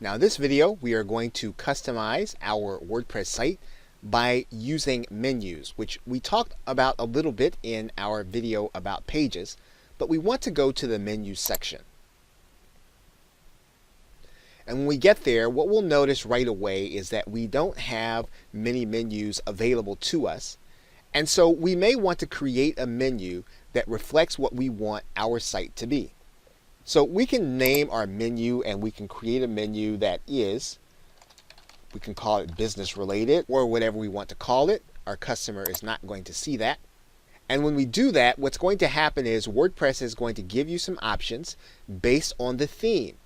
Now in this video we are going to customize our WordPress site by using menus, which we talked about a little bit in our video about pages, but we want to go to the menu section. And when we get there, what we'll notice right away is that we don't have many menus available to us. And so we may want to create a menu that reflects what we want our site to be. So we can name our menu and we can create a menu that is, we can call it business related or whatever we want to call it. Our customer is not going to see that. And when we do that, what's going to happen is WordPress is going to give you some options based on the theme.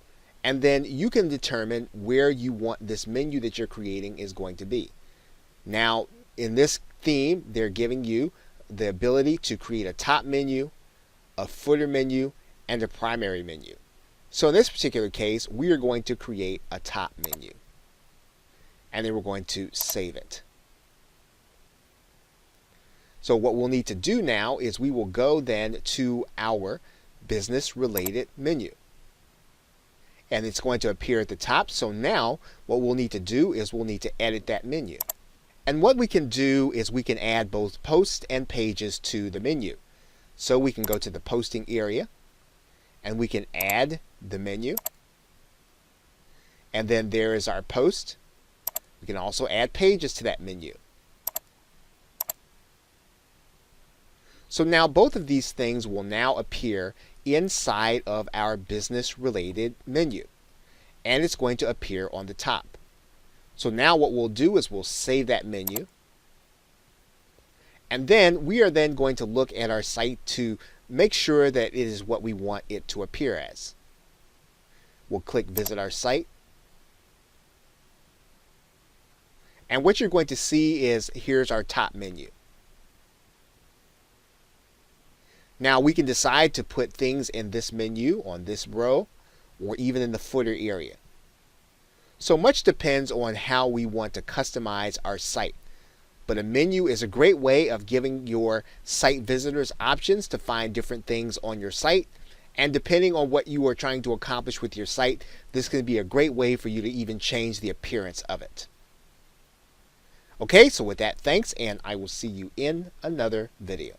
And then you can determine where you want this menu that you're creating is going to be. Now, in this theme, they're giving you the ability to create a top menu, a footer menu, and a primary menu. So in this particular case, we are going to create a top menu. And then we're going to save it. So what we'll need to do now is we will go then to our business related menu. And it's going to appear at the top. So now what we'll need to do is we'll need to edit that menu. And what we can do is we can add both posts and pages to the menu. So we can go to the posting area and we can add the menu. And then there is our post. We can also add pages to that menu. So now both of these things will now appear inside of our business related menu. And it's going to appear on the top. So now what we'll do is we'll save that menu. And then we are then going to look at our site to make sure that it is what we want it to appear as. We'll click visit our site. And what you're going to see is here's our top menu. Now we can decide to put things in this menu on this row or even in the footer area. So much depends on how we want to customize our site. But a menu is a great way of giving your site visitors options to find different things on your site. And depending on what you are trying to accomplish with your site, this can be a great way for you to even change the appearance of it. Okay, so with that, thanks, and I will see you in another video.